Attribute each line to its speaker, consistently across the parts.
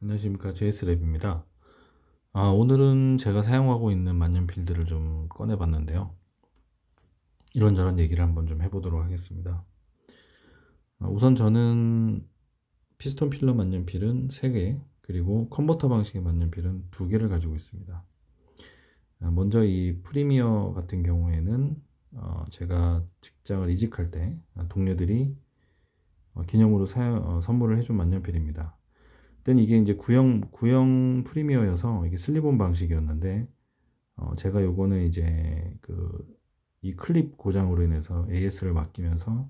Speaker 1: 안녕하십니까, JS랩입니다. 오늘은 제가 사용하고 있는 만년필들을 좀 꺼내봤는데요. 이런저런 얘기를 한번 좀 해보도록 하겠습니다. 우선 저는 피스톤 필러 만년필은 3개, 그리고 컨버터 방식의 만년필은 2개를 가지고 있습니다. 먼저 이 프리미어 같은 경우에는 제가 직장을 이직할 때 동료들이 기념으로 선물을 해준 만년필입니다. 그땐 이게 이제 구형 프리미어여서 이게 슬립온 방식이었는데, 제가 요거는 이제 이 클립 고장으로 인해서 AS를 맡기면서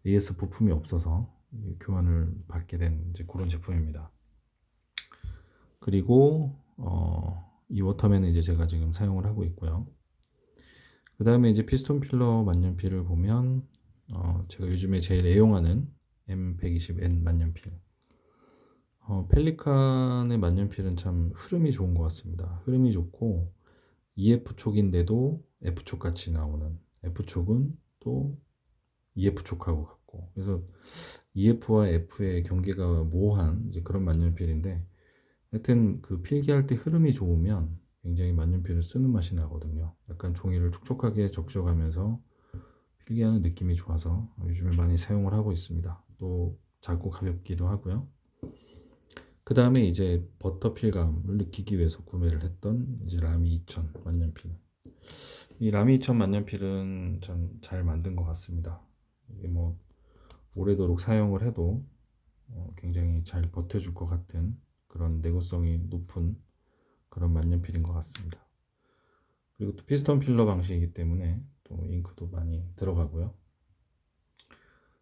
Speaker 1: AS 부품이 없어서 교환을 받게 된 이제 그런 제품입니다. 그리고 이 워터맨은 이제 제가 지금 사용을 하고 있고요. 그 다음에 이제 피스톤 필러 만년필을 보면 제가 요즘에 제일 애용하는 M120N 만년필. 펠리칸의 만년필은 참 흐름이 좋은 것 같습니다. 흐름이 좋고 EF 촉인데도 F 촉 같이 나오는, F 촉은 또 EF 촉하고 같고, 그래서 EF와 F의 경계가 모호한 이제 그런 만년필인데, 하여튼 그 필기할 때 흐름이 좋으면 굉장히 만년필을 쓰는 맛이 나거든요. 약간 종이를 촉촉하게 적셔가면서 필기하는 느낌이 좋아서 요즘에 많이 사용을 하고 있습니다. 또 작고 가볍기도 하고요. 그 다음에 이제 버터 필감을 느끼기 위해서 구매를 했던 이제 라미 2000 만년필. 이 라미 2000 만년필은 참 잘 만든 것 같습니다. 이게 뭐 오래도록 사용을 해도 굉장히 잘 버텨줄 것 같은 그런 내구성이 높은 그런 만년필인 것 같습니다. 그리고 또 피스톤 필러 방식이기 때문에 또 잉크도 많이 들어가고요.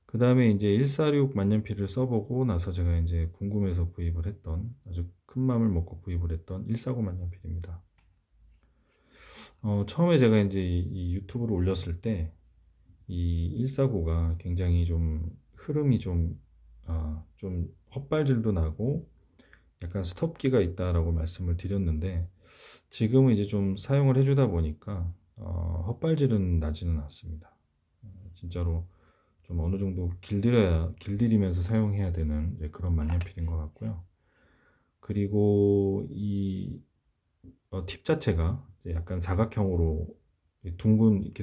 Speaker 1: 그 다음에 이제 146 만년필을 써보고 나서 제가 이제 궁금해서 구입을 했던, 아주 큰 마음을 먹고 구입을 했던 149 만년필입니다. 처음에 제가 이제 이 유튜브를 올렸을 때 이 149가 굉장히 좀 흐름이 좀 헛발질도 나고 약간 스톱기가 있다라고 말씀을 드렸는데, 지금은 이제 좀 사용을 해주다 보니까 헛발질은 나지는 않습니다. 진짜로 좀 어느 정도 길들이면서 사용해야 되는 이제 그런 만년필인 것 같고요. 그리고 이 팁 자체가 이제 약간 사각형으로 이렇게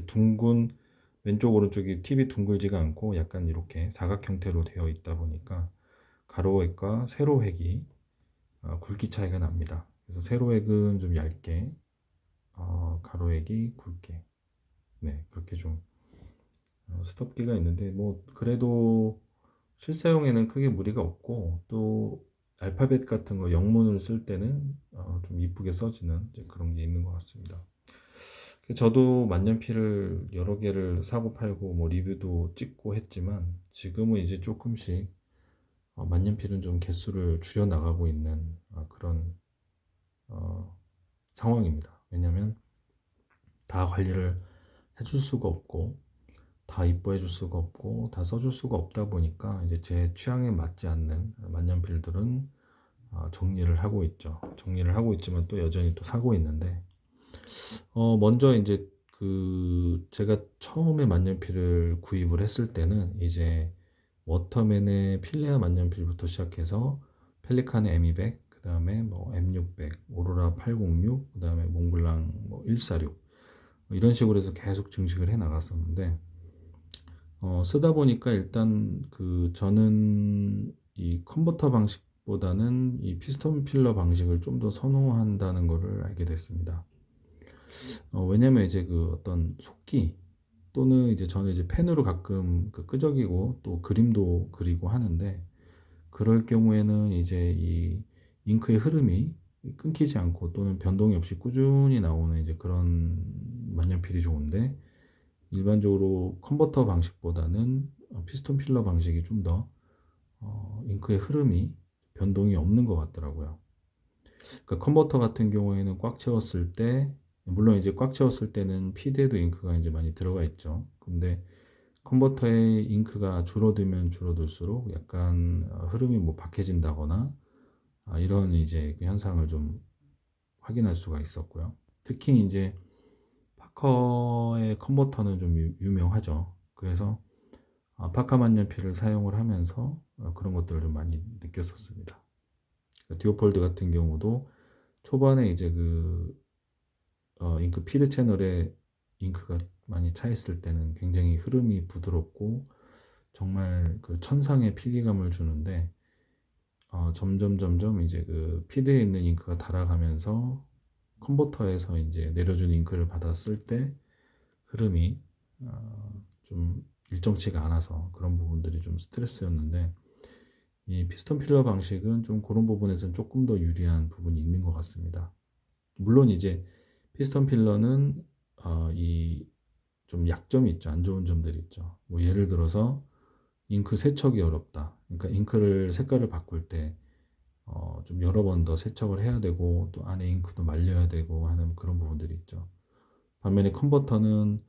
Speaker 1: 둥근, 왼쪽 오른쪽이 팁이 둥글지가 않고 약간 이렇게 사각 형태로 되어 있다 보니까 가로획과 세로획이 굵기 차이가 납니다. 그래서 세로획은 좀 얇게, 가로획이 굵게, 네, 그렇게 좀 스톱기가 있는데, 뭐 그래도 실사용에는 크게 무리가 없고, 또 알파벳 같은 거 영문을 쓸 때는 좀 이쁘게 써지는 이제 그런 게 있는 것 같습니다. 저도 만년필을 여러 개를 사고 팔고 뭐 리뷰도 찍고 했지만, 지금은 이제 조금씩 만년필은 좀 개수를 줄여 나가고 있는 그런 어, 상황입니다. 왜냐하면 다 관리를 해줄 수가 없고, 다 이뻐해 줄 수가 없고, 다 써줄 수가 없다 보니까 이제 제 취향에 맞지 않는 만년필들은 정리를 하고 있죠. 정리를 하고 있지만 또 여전히 또 사고 있는데, 먼저 이제 제가 처음에 만년필을 구입을 했을 때는 이제 워터맨의 필레아 만년필부터 시작해서 펠리칸의 M200, 그 다음에 뭐 M600, 오로라 806, 그 다음에 몽블랑 뭐 146, 이런 식으로 해서 계속 증식을 해 나갔었는데, 쓰다 보니까 일단 저는 이 컨버터 방식보다는 이 피스톤 필러 방식을 좀 더 선호한다는 것을 알게 됐습니다. 왜냐면 이제 어떤 속기, 또는 이제 저는 이제 펜으로 가끔 끄적이고 또 그림도 그리고 하는데, 그럴 경우에는 이제 이 잉크의 흐름이 끊기지 않고 또는 변동이 없이 꾸준히 나오는 이제 그런 만년필이 좋은데, 일반적으로 컨버터 방식보다는 피스톤 필러 방식이 좀 더 잉크의 흐름이 변동이 없는 것 같더라고요. 그러니까 컨버터 같은 경우에는 꽉 채웠을 때, 물론 이제 꽉 채웠을 때는 피드에도 잉크가 이제 많이 들어가 있죠. 근데 컨버터의 잉크가 줄어들면 줄어들수록 약간 흐름이 뭐 박해진다거나 이런 이제 그 현상을 좀 확인할 수가 있었고요. 특히 이제 파커의 컨버터는 좀 유명하죠. 그래서 파카 만년필을 사용을 하면서 그런 것들을 좀 많이 느꼈었습니다. 듀오폴드 같은 경우도 초반에 이제 잉크 피드 채널에 잉크가 많이 차 있을 때는 굉장히 흐름이 부드럽고 정말 그 천상의 필기감을 주는데, 점점 이제 그 피드에 있는 잉크가 닳아가면서 컨버터에서 이제 내려준 잉크를 받아 쓸 때 흐름이 좀 일정치가 않아서 그런 부분들이 좀 스트레스였는데, 이 피스톤 필러 방식은 좀 그런 부분에서는 조금 더 유리한 부분이 있는 것 같습니다. 물론 이제 피스톤 필러는 이 좀 약점이 있죠. 안 좋은 점들이 있죠. 뭐 예를 들어서 잉크 세척이 어렵다. 그러니까 잉크를 색깔을 바꿀 때 좀 여러 번 더 세척을 해야 되고 또 안에 잉크도 말려야 되고 하는 그런 부분들이 있죠. 반면에 컨버터는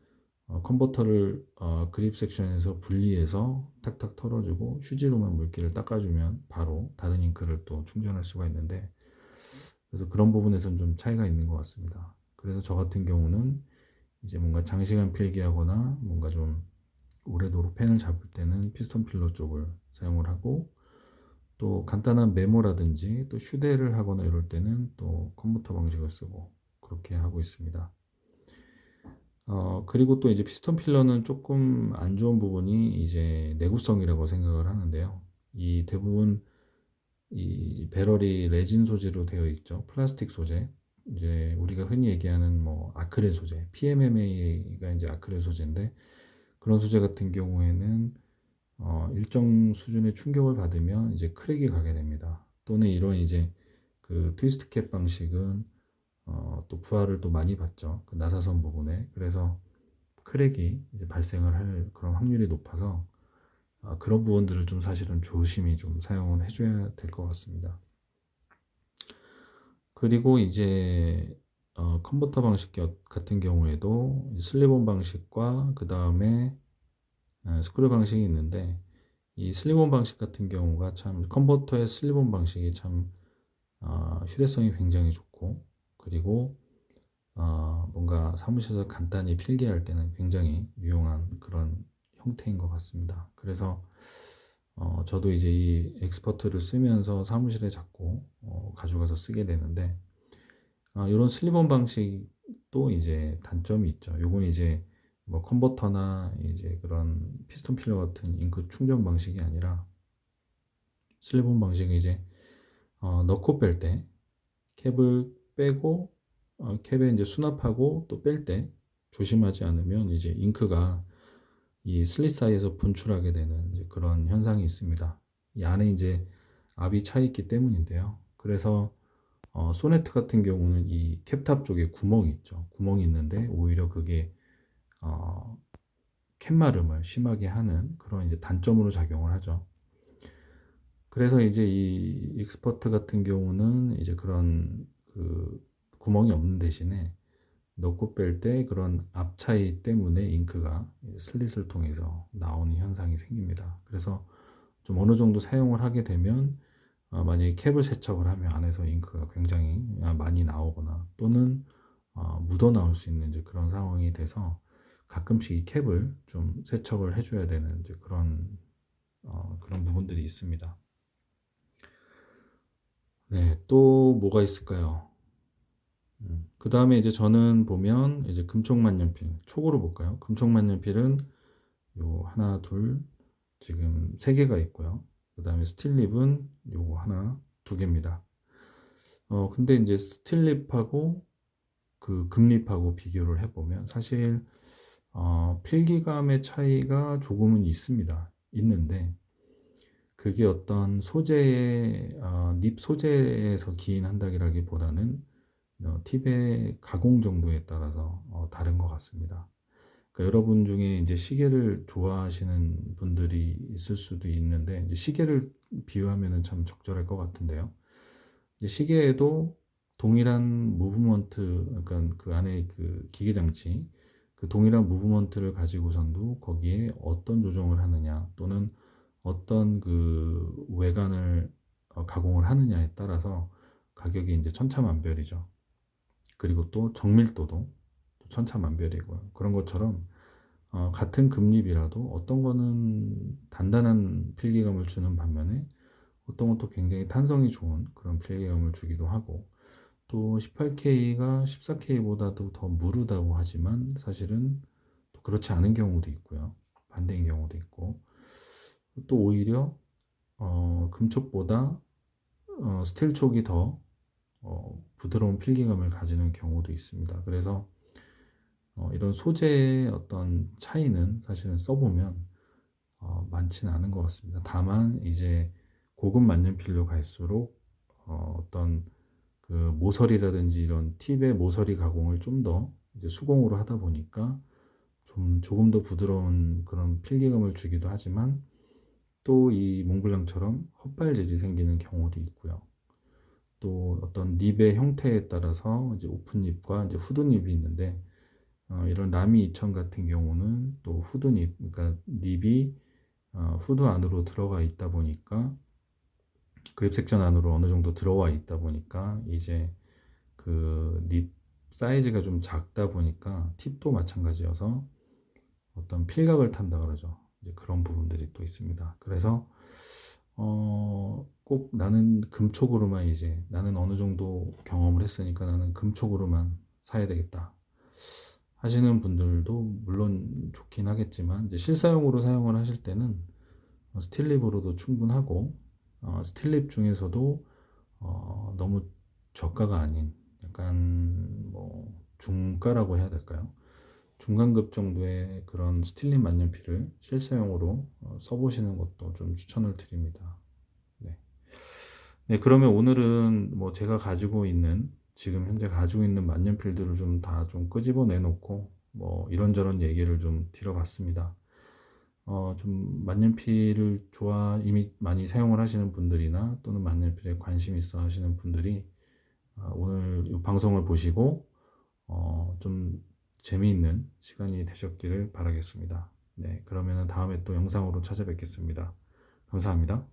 Speaker 1: 컨버터를 그립 섹션에서 분리해서 탁탁 털어주고 휴지로만 물기를 닦아주면 바로 다른 잉크를 또 충전할 수가 있는데, 그래서 그런 부분에서는 좀 차이가 있는 것 같습니다. 그래서 저 같은 경우는 이제 뭔가 장시간 필기하거나 뭔가 좀 오래도록 펜을 잡을 때는 피스톤 필러 쪽을 사용을 하고, 또 간단한 메모라든지 또 휴대를 하거나 이럴 때는 또 컴퓨터 방식을 쓰고 그렇게 하고 있습니다. 그리고 또 이제 피스톤 필러는 조금 안 좋은 부분이 이제 내구성이라고 생각을 하는데요. 이 대부분 이 배럴이 레진 소재로 되어 있죠. 플라스틱 소재. 이제 우리가 흔히 얘기하는 뭐 아크릴 소재, PMMA가 이제 아크릴 소재인데, 그런 소재 같은 경우에는 일정 수준의 충격을 받으면 이제 크랙이 가게 됩니다. 또는 이런 이제 그 트위스트 캡 방식은 또 부하를 또 많이 받죠. 그 나사선 부분에. 그래서 크랙이 이제 발생을 할 그런 확률이 높아서 그런 부분들을 좀 사실은 조심히 좀 사용을 해줘야 될 것 같습니다. 그리고 이제 컨버터 방식 같은 경우에도 슬립온 방식과 그 다음에 스크류 방식이 있는데, 이 슬립온 방식 같은 경우가 참 컨버터의 슬립온 방식이 참 휴대성이 굉장히 좋고, 그리고 뭔가 사무실에서 간단히 필기할 때는 굉장히 유용한 그런 형태인 것 같습니다. 그래서 저도 이제 이 엑스퍼트를 쓰면서 사무실에 자꾸 가져가서 쓰게 되는데, 이런 슬립온 방식도 이제 단점이 있죠. 요건 이제 뭐 컨버터나 이제 그런 피스톤 필러 같은 잉크 충전 방식이 아니라, 슬립온 방식은 이제 넣고 뺄 때 캡을 빼고 캡에 이제 수납하고 또 뺄 때 조심하지 않으면 이제 잉크가 이 슬릿 사이에서 분출하게 되는 이제 그런 현상이 있습니다. 이 안에 이제 압이 차 있기 때문인데요. 그래서 소네트 같은 경우는 이 캡탑 쪽에 구멍이 있죠. 구멍이 있는데 오히려 그게 어, 캡마름을 심하게 하는 그런 이제 단점으로 작용을 하죠. 그래서 이제 이 익스퍼트 같은 경우는 이제 그런 그 구멍이 없는 대신에 넣고 뺄 때 그런 압 차이 때문에 잉크가 슬릿을 통해서 나오는 현상이 생깁니다. 그래서 좀 어느 정도 사용을 하게 되면 만약에 캡을 세척을 하면 안에서 잉크가 굉장히 많이 나오거나 또는 묻어 나올 수 있는 이제 그런 상황이 돼서 가끔씩 이 캡을 좀 세척을 해줘야 되는 이제 그런 부분들이 있습니다. 네, 또 뭐가 있을까요? 그 다음에 이제 저는 보면 이제 금촉만년필 촉으로 볼까요? 금촉만년필은 요 하나, 둘, 지금 세 개가 있고요. 그 다음에 스틸립은 요거 하나, 두 개입니다. 근데 이제 스틸립하고 그 금립하고 비교를 해보면 사실 필기감의 차이가 조금은 있습니다. 있는데 그게 어떤 소재의 립 소재에서 기인한다기보다는 팁의 가공 정도에 따라서 다른 것 같습니다. 그러니까 여러분 중에 이제 시계를 좋아하시는 분들이 있을 수도 있는데, 이제 시계를 비유하면은 참 적절할 것 같은데요. 이제 시계에도 동일한 무브먼트, 그러니까 그 안에 그 기계 장치, 그 동일한 무브먼트를 가지고선도 거기에 어떤 조정을 하느냐, 또는 어떤 그 외관을 가공을 하느냐에 따라서 가격이 이제 천차만별이죠. 그리고 또 정밀도도 천차만별이고요. 그런 것처럼 같은 금립이라도 어떤 거는 단단한 필기감을 주는 반면에 어떤 것도 굉장히 탄성이 좋은 그런 필기감을 주기도 하고, 또 18K가 14K보다도 더 무르다고 하지만 사실은 또 그렇지 않은 경우도 있고요. 반대인 경우도 있고, 또 오히려 금촉보다 스틸 촉이 더 부드러운 필기감을 가지는 경우도 있습니다. 그래서 이런 소재의 어떤 차이는 사실은 써보면 많지는 않은 것 같습니다. 다만 이제 고급 만년필로 갈수록 어떤 그 모서리라든지 이런 팁의 모서리 가공을 좀 더 이제 수공으로 하다 보니까 좀 조금 더 부드러운 그런 필기감을 주기도 하지만, 또 이 몽블랑처럼 헛발질이 생기는 경우도 있고요. 또 어떤 닙의 형태에 따라서 이제 오픈닙과 이제 후드닙이 있는데, 이런 라미 2000 같은 경우는 또 후드닙, 그러니까 닙이 후드 안으로 들어가 있다 보니까, 그립 섹션 안으로 어느 정도 들어와 있다 보니까 이제 그 립 사이즈가 좀 작다 보니까 팁도 마찬가지여서 어떤 필각을 탄다 그러죠. 이제 그런 부분들이 또 있습니다. 그래서 꼭 나는 금촉으로만, 이제 나는 어느 정도 경험을 했으니까 나는 금촉으로만 사야 되겠다 하시는 분들도 물론 좋긴 하겠지만, 이제 실사용으로 사용을 하실 때는 스틸립으로도 충분하고, 스틸립 중에서도 너무 저가가 아닌 약간 뭐 중가라고 해야 될까요? 중간급 정도의 그런 스틸립 만년필을 실사용으로 써보시는 것도 좀 추천을 드립니다. 네. 네, 그러면 오늘은 뭐 제가 가지고 있는, 지금 현재 가지고 있는 만년필들을 좀 다 좀 끄집어 내놓고 뭐 이런저런 얘기를 좀 드려봤습니다. 좀 만년필을 이미 많이 사용을 하시는 분들이나 또는 만년필에 관심 있어 하시는 분들이 오늘 이 방송을 보시고 좀 재미있는 시간이 되셨기를 바라겠습니다. 네, 그러면 다음에 또 영상으로 찾아뵙겠습니다. 감사합니다.